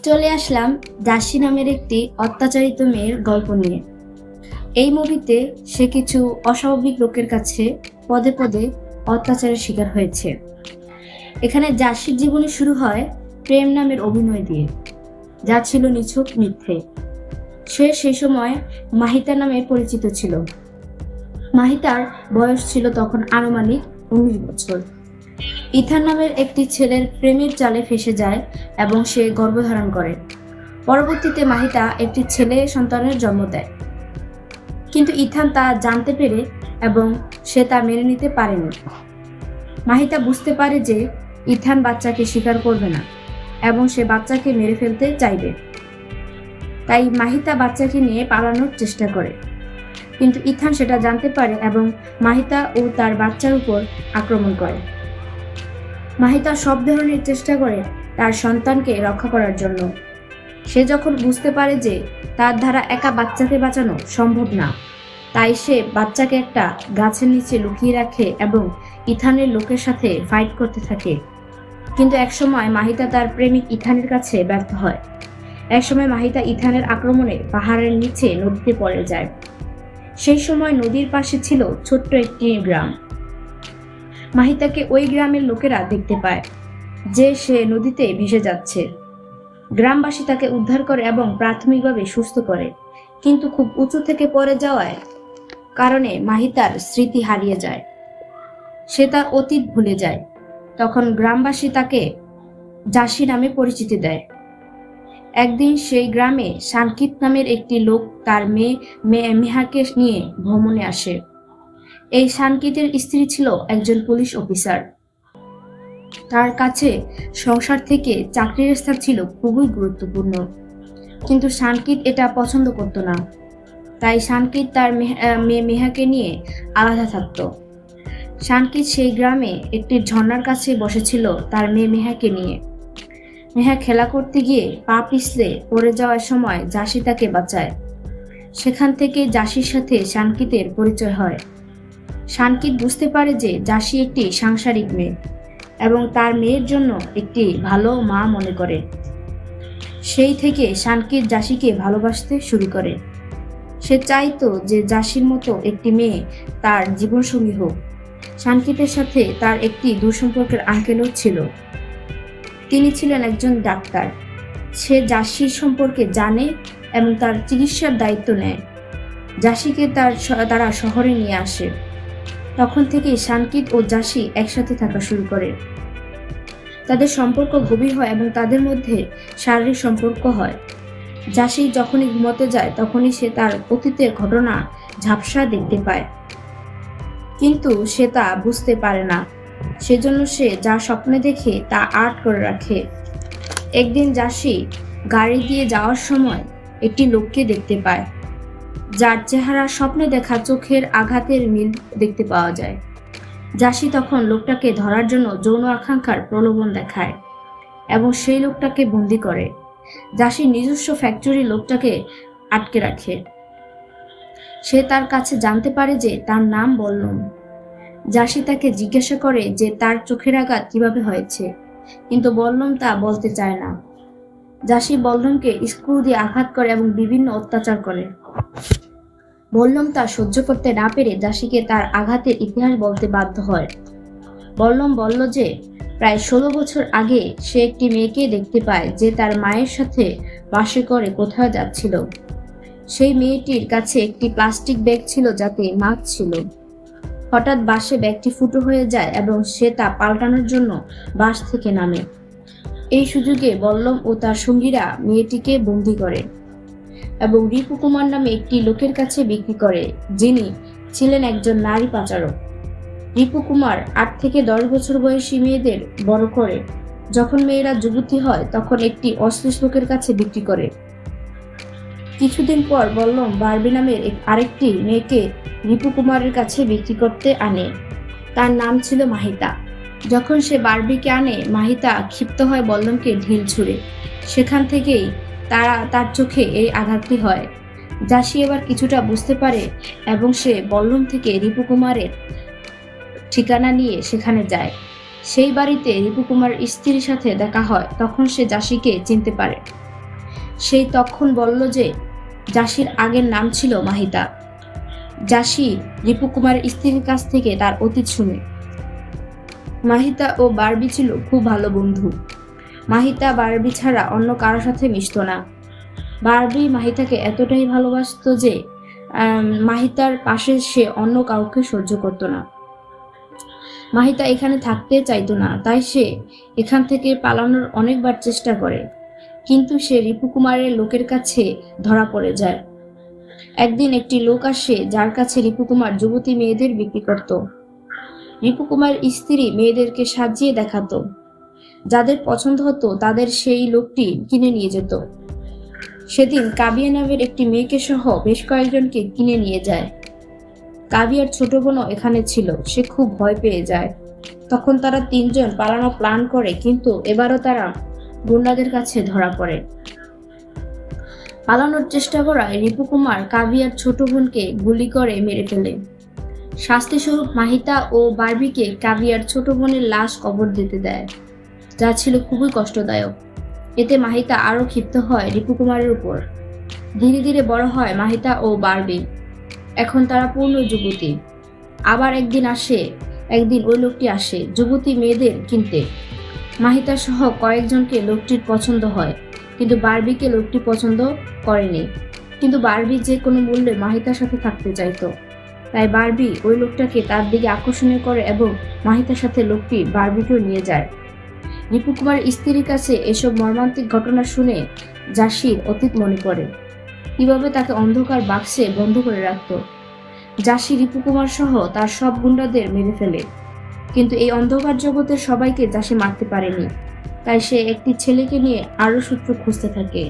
চলে আসলাম দাসী নামের একটি অত্যাচারিত মেয়ের গল্প নিয়ে। এই মুভিতে সে কিছু অস্বাভাবিক লোকের কাছে পদে পদে অত্যাচারের শিকার হয়েছে। এখানে দাসীর জীবনী শুরু হয় প্রেম নামের অভিনয় দিয়ে, যা ছিল নিছক মিথ্যে। সে সেই সময় মাহিতা নামে পরিচিত ছিল। মাহিতার বয়স ছিল তখন আনুমানিক 19 বছর। ইথান নামের একটি ছেলের প্রেমের জালে ফেসে যায় এবং সে গর্ভধারণ করে। পরবর্তীতে মাহিতা একটি ছেলে সন্তানের জন্ম দেয়, কিন্তু ইথান তা জানতে পেরে এবং সে তা মেনে নিতে পারেনি। মাহিতা বুঝতে পারে যে ইথান বাচ্চাকে স্বীকার করবে না এবং সে বাচ্চাকে মেরে ফেলতে চাইবে। তাই মাহিতা বাচ্চাকে নিয়ে পালানোর চেষ্টা করে, কিন্তু ইথান সেটা জানতে পারে এবং মাহিতা ও তার বাচ্চার উপর আক্রমণ করে। মাহিতা সব ধরনের চেষ্টা করে তার সন্তানকে রক্ষা করার জন্য। সে যখন বুঝতে পারে যে তার দ্বারা একা বাচ্চাকে বাঁচানো সম্ভব না, তাই সে বাচ্চাকে একটা গাছের নিচে লুকিয়ে রাখে এবং ইথানের লোকের সাথে ফাইট করতে থাকে। কিন্তু একসময় মাহিতা তার প্রেমিক ইথানের কাছে ব্যর্থ হয়। একসময় মাহিতা ইথানের আক্রমণে পাহাড়ের নিচে নদীতে পড়ে যায়। সেই সময় নদীর পাশে ছিল ছোট্ট একটি গ্রাম। মাহিতাকে ওই গ্রামের লোকেরা দেখতে পায় যে সে নদীতে ভেসে যাচ্ছে। গ্রামবাসী তাকে উদ্ধার করে এবং প্রাথমিকভাবে সুস্থ করে, কিন্তু খুব উঁচু থেকে পড়ে যাওয়ায় কারণে মাহিতার স্মৃতি হারিয়ে যায়। সে তার অতীত ভুলে যায়। তখন গ্রামবাসী তাকে দাসী নামে পরিচিতি দেয়। একদিন সেই গ্রামে সানকিত নামের একটি লোক তার মেয়ে মেহাকে নিয়ে ভ্রমণে আসে। এই সানকিতের স্ত্রী ছিল একজন পুলিশ অফিসার। তার কাছে সংসার থেকে চাকরির স্থান ছিল খুবই গুরুত্বপূর্ণ, কিন্তু সানকিত এটা পছন্দ করত না। তাই সানকিত তার মেয়ে মেহাকে নিয়ে আলাদা থাকত। সানকিত সেই গ্রামে একটি ঝর্ণার কাছে বসেছিল তার মেয়ে মেহাকে নিয়ে। মেহা খেলা করতে গিয়ে পা পিছলে পড়ে যাওয়ার সময় জাসি তাকে বাঁচায়। সেখান থেকে জাসির সাথে সানকিতের পরিচয় হয়। সানকিত বুঝতে পারে যে জাসি একটি সাংসারিক মেয়ে এবং তার মেয়ের জন্য একটি ভালো মা মনে করে। সেই থেকে সানকিত জাসিকে ভালোবাসতে শুরু করে। সে চাইতো যে জাসির মতো একটি মেয়ে তার জীবনসঙ্গী হোক। সানকিতের সাথে তার একটি দূরসম্পর্কের আঙ্কেলও ছিল। তিনি ছিলেন একজন ডাক্তার। সে জাসির সম্পর্কে জানে এবং তার চিকিৎসার দায়িত্ব নেয়। জাসিকে তারা শহরে নিয়ে আসে। তখন থেকেই সানকিত ও জাসি একসাথে থাকা শুরু করে। তাদের সম্পর্ক গভীর হয় এবং তাদের মধ্যে শারীরিক সম্পর্ক হয়। জাসি যখনই ঘুমোতে যায় তখনই সে তার অতীতের ঘটনা ঝাপসা দেখতে পায়, কিন্তু সে তা বুঝতে পারে না। সেজন্য সে যা স্বপ্নে দেখে তা আর্ট করে রাখে। একদিন জাসি গাড়ি দিয়ে যাওয়ার সময় একটি লোককে দেখতে পায়, যার চেহারা স্বপ্নে দেখা চোখের আঘাতের মিল দেখতে পাওয়া যায়। জাসি তখন লোকটাকে ধরার জন্য যৌন আকাঙ্ক্ষার প্রলোভন দেখায় এবং সেই লোকটাকে বন্দি করে। জাসি নিজস্ব ফ্যাক্টরি লোকটাকে আটকে রাখে। সে তার কাছে জানতে পারে যে তার নাম বল্লম। জাসি তাকে জিজ্ঞাসা করে যে তার চোখের আঘাত কিভাবে হয়েছে, কিন্তু বল্লম তা বলতে চায় না। জাসি বল্লমকে স্ক্রু দিয়ে আঘাত করে এবং বিভিন্ন অত্যাচার করে। বল্লম তা সহ্য করতে না পেরে জাসিকে তার আঘাতের ইতিহাস বলতে বাধ্য হয়। বল্লম বলল যে প্রায় 16 বছর আগে সে একটি মেয়েকে দেখতে পায় যে তার মায়ের সাথে বাসে করে কোথাও যাচ্ছিল। সেই মেয়েটির কাছে একটি প্লাস্টিক ব্যাগ ছিল যাতে মাছ ছিল। হঠাৎ বাসে ব্যাগটি ফুটো হয়ে যায় এবং সে তা পাল্টানোর জন্য বাস থেকে নামে। এই সুযোগে বল্লম ও তার সঙ্গীরা মেয়েটিকে বন্দি করে এবং রিপু কুমার নামে একটি লোকের কাছে বিক্রি করে, যিনি ছিলেন একজন নারী পাচারক। রিপু কুমার 8 থেকে 10 বছর বয়সী মেয়েদের বড় করে। যখন মেয়েরা যুবতী হয় তখন একটি অশ্লীল লোকের কাছে বিক্রি করে। কিছুদিন পর বল্লম বারবি নামের আরেকটি মেয়েকে রিপু কুমারের কাছে বিক্রি করতে আনে। তার নাম ছিল মাহিতা। যখন সে বারবিকে আনে, মাহিতা ক্ষিপ্ত হয় বল্লমকে ঢিল ছুঁড়ে। সেখান থেকেই তার চোখে এই আঘাতটি হয়। জাসি এবার কিছুটা বুঝতে পারে এবং সে বল্লম থেকে রিপু কুমারের ঠিকানা নিয়ে সেখানে যায়। সেই বাড়িতে রিপু কুমারের স্ত্রীর সাথে দেখা হয়। তখন সে জাসিকে চিনতে পারে। সেই তখন বলল যে জাসির আগের নাম ছিল মাহিতা। জাসি রিপু কুমারের স্ত্রীর কাছ থেকে তার অতীত শুনে। মাহিতা ও বারবি ছিল খুব ভালো বন্ধু। মাহিতা বারবি ছাড়া অন্য কারোর সাথে মিশত না। বারবি মাহিতাকে এতটাই ভালোবাসতো যে মাহিতার পাশে সে অন্য কাউকে সহ্য করত না। মাহিতা এখানে থাকতে চাইতো না, তাই সে এখান থেকে পালানোর অনেকবার চেষ্টা করে, কিন্তু সে রিপু কুমারের লোকের কাছে ধরা পড়ে যায়। একদিন একটি লোক আসে যার কাছে রিপু কুমার যুবতী মেয়েদের বিক্রি করত। রিপু কুমারের স্ত্রী মেয়েদেরকে সাজিয়ে দেখাতো, যাদের পছন্দ হতো তাদের সেই লোকটি কিনে নিয়ে যেত। সেদিন কাবিয়া নামের একটি মেয়েকে সহ বেশ কয়েকজনকে কিনে নিয়ে যায়। কাবিয়ার ছোট বোনও এখানে ছিল। সে খুব ভয় পেয়ে যায়। তখন তারা তিনজন পালানো প্ল্যান করে, কিন্তু এবারও তারা গুন্ডাদের কাছে ধরা পড়ে। পালানোর চেষ্টা করায় রিপু কুমার কাবিয়ার ছোট বোনকে গুলি করে মেরে ফেলে। শাস্তিস্বরূপ মাহিতা ও বারবিকে কাবিয়ার ছোট বোনের লাশ কবর দিতে দেয়, যা ছিল খুবই কষ্টদায়ক। এতে মাহিতা আরও ক্ষিপ্ত হয় রিপু কুমারের উপর। ধীরে ধীরে বড় হয় মাহিতা ও বারবি। এখন তারা পূর্ণ যুবতী। আবার একদিন ওই লোকটি আসে যুবতী মেয়েদের কিনতে। মাহিতা সহ কয়েকজনকে লোকটির পছন্দ হয়, কিন্তু বারবিকে লোকটি পছন্দ করেনি। কিন্তু বারবি যে কোনো মূল্যে মাহিতার সাথে থাকতে চাইতো, তাই বারবি ওই লোকটাকে তার দিকে আকর্ষণীয় করে এবং মাহিতার সাথে লোকটি বারবিকেও নিয়ে যায়। রিপু কুমারের স্ত্রীর কাছে এসব মর্মান্তিক ঘটনা শুনে জাসির অতীত মনে পড়ে, কিভাবে তাকে অন্ধকার বাক্সে বন্ধ করে রাখত। জাসি রিপু কুমার সহ তার সব গুন্ডাদের মেরে ফেলে, কিন্তু এই অন্ধকার জগতের সবাইকে জাসি মারতে পারেনি। তাই সে একটি ছেলেকে নিয়ে আরও সূত্র খুঁজতে থাকে।